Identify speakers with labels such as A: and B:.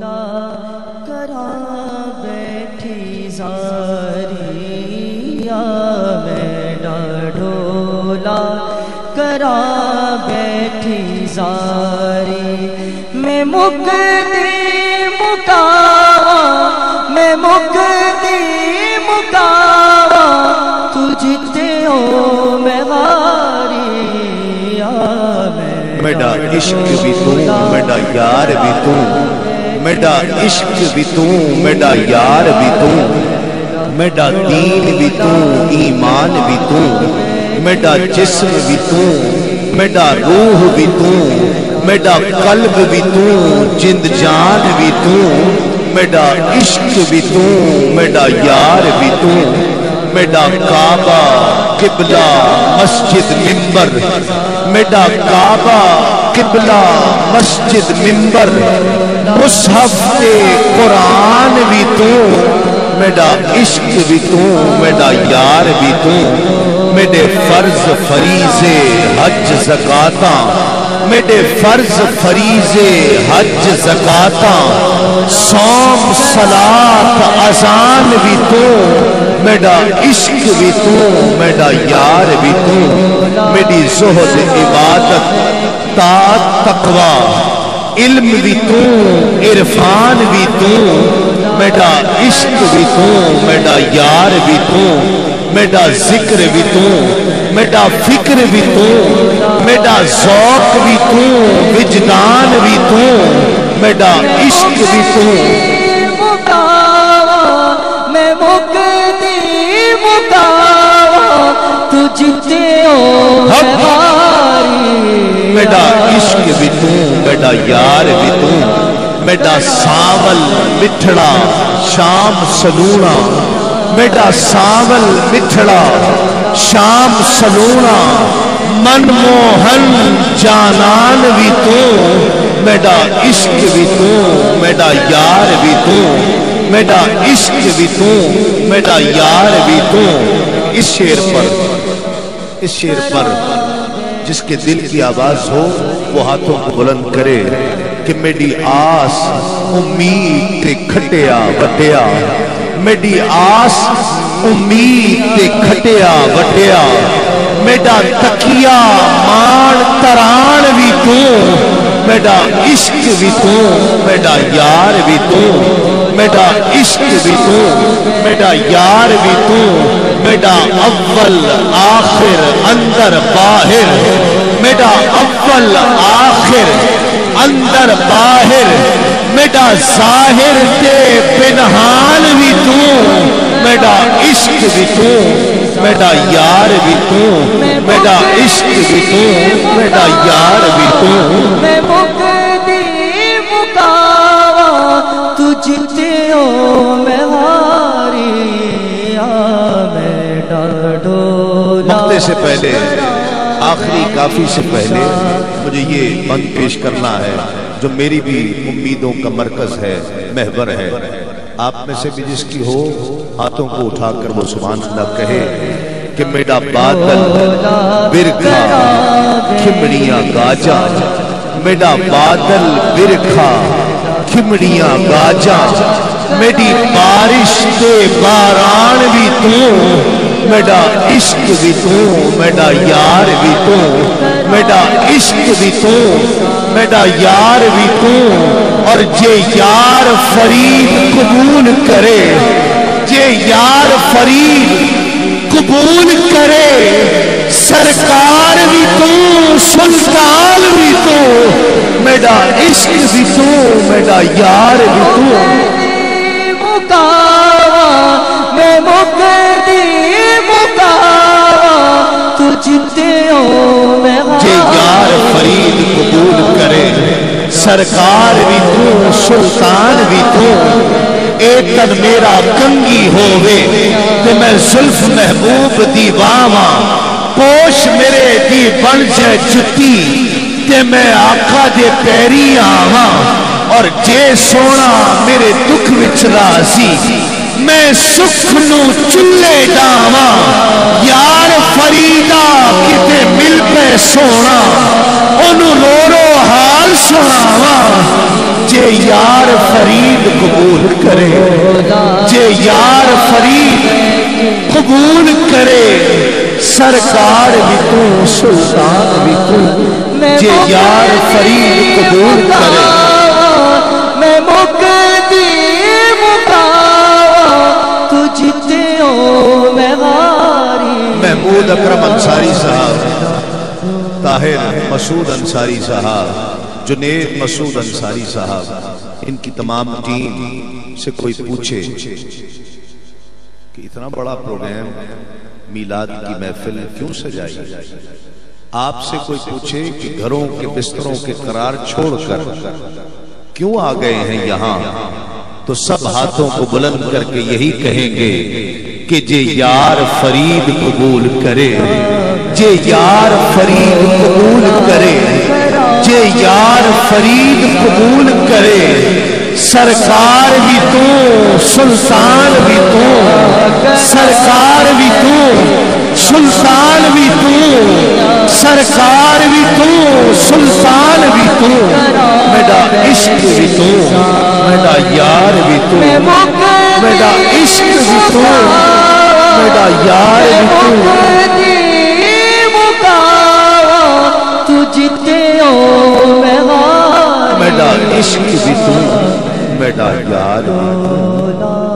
A: کراں بیٹھی زاریا میں ڈاڈولا کراں بیٹھی زاری میں مکتی مکاواں میں مکتی مکاواں تجھتے ہو میں غاریا
B: میڈا عشق بھی تو میڈا یار بھی تو میڈا عشق بھی تو میڈا یار بھی تو میڈا دین بھی تو ایمان بھی تو میڈا جسم بھی تو میڈا روح بھی تو میڈا قلب بھی تو جند جان بھی تو میڈا عشق بھی تو میڈا یار بھی تو میڈا کعبہ قبلہ مسجد منبر میڈا کعبہ قبلہ مسجد منبر مصحف تے قرآن بھی تو میڈا عشق بھی تو میڈا یار بھی تو میڈے فرض فریضے حج زکاتاں میڈے فرض فریضے حج زکاتاں صوم صلاۃ اذان بھی تو میڈا عشق بھی تو میڈا یار بھی تو میری زہد عبادت طاعت تقوی علم بھی تو عرفان بھی تو میڈا عشق بھی تو میڈا یار بھی تو میڈا ذکر بھی تو میڈا فکر بھی تو میڈا ذوق بھی تو وجدان بھی تو میڈا عشق بھی تو
A: میں مکتی مکاواں تجھتے ہو
B: میڈا عشق بھی تو میڈا یار بھی تو میڈا ساول مٹھڑا شام سلونا میڈا ساول مٹھڑا شام سلونا من موہن جانان بھی تو میڈا عشق بھی تو میڈا یار بھی تو میڈا عشق بھی تو میڈا یار بھی تو اس شعر پر جس کے دل کی آواز ہو وہ ہاتھوں کو بلند کرے کہ میری آس امید تے کھٹیا وٹیا میری آس امید تے کھٹیا وٹیا میڈا تکیا مان تران بھی تو میڈا عشق بھی تو میڈا یار بھی تو میڈا عشق بھی تو میڈا یار بھی تو میڈا اول آخر اندر باہر میڈا اول آخر اندر باہر میڈا ظاہر تے پنہان بھی تو میڈا عشق بھی تو میڈا یار بھی تو میڈا عشق بھی تو میڈا یار بھی تو
A: میں مکتی مکاواں تجھتے ہو میں غاریا میں ڈاڈولا
B: مقطع سے پہلے آخری کافی سے پہلے مجھے یہ بند پیش کرنا ہے جو میری بھی امیدوں کا مرکز ہے محور ہے آپ میں سے بھی جس کی ہو ہاتھوں کو اٹھا کر وہ سبحان اللہ کہے کہ میرا بادل برکھا کھمڑیاں گاجا میرا بادل برکھا کھمڑیاں گاجا میری بارش تے باران بھی تو میرا عشق بھی تو میرا یار بھی تو میرا عشق بھی تو میرا یار بھی تو اور جے یار فرید قبول کرے جے یار فرید قبول کرے سرکار بھی تو سلطان بھی تو میرا عشق بھی تو میرا یار بھی تو
A: میں مکتی مکاواں تجھتے ہو میں
B: جے یار فرید قبول کرے سرکار بھی تو سلطان بھی تو اے تن میرا کنگی ہووے تے میں زلف محبوب دی واواں پوش میرے دی بن جائے جتی تے میں آقا دے پیری آواں اور جے سونا میرے دکھ وچ راضی میں سکھ نو چلے ڈاواں یار فریدا کتے مل پہ سونا انہوں رو رو حال سناواں جے یار فرید قبول کرے، جے یار فرید قبول کرے، سرکار بھی تو سلطان بھی تو، جے یار فرید قبول کرے۔
A: میں مقدی مقام تجھتے ہو میں غاری۔
B: محمود اکرم انصاری صاحب، طاہر مسعود انصاری صاحب، جنید مسعود انصاری صاحب، ان کی تمام ٹیم سے کوئی پوچھے کہ اتنا بڑا پروگرام میلاد کی محفل کیوں سجائی؟ آپ سے کوئی پوچھے کہ گھروں کے بستروں کے قرار چھوڑ کر کیوں آ گئے ہیں یہاں، تو سب ہاتھوں کو بلند کر کے یہی کہیں گے کہ جے یار فرید قبول کرے، جے یار فرید قبول کرے، جے یار فرید قبول کرے، سرکار بھی تو سلطان بھی تو، سرکار بھی تو سلطان بھی تو، سرکار بھی تو سلطان بھی تو، میرا عشق بھی تو، میرا یار بھی تو، میرا عشق بھی تو، میرا یار بھی تو،
A: تجھتے ہو میں غاری۔
B: میرا عشق بھی تو، میرا یار بھی تو۔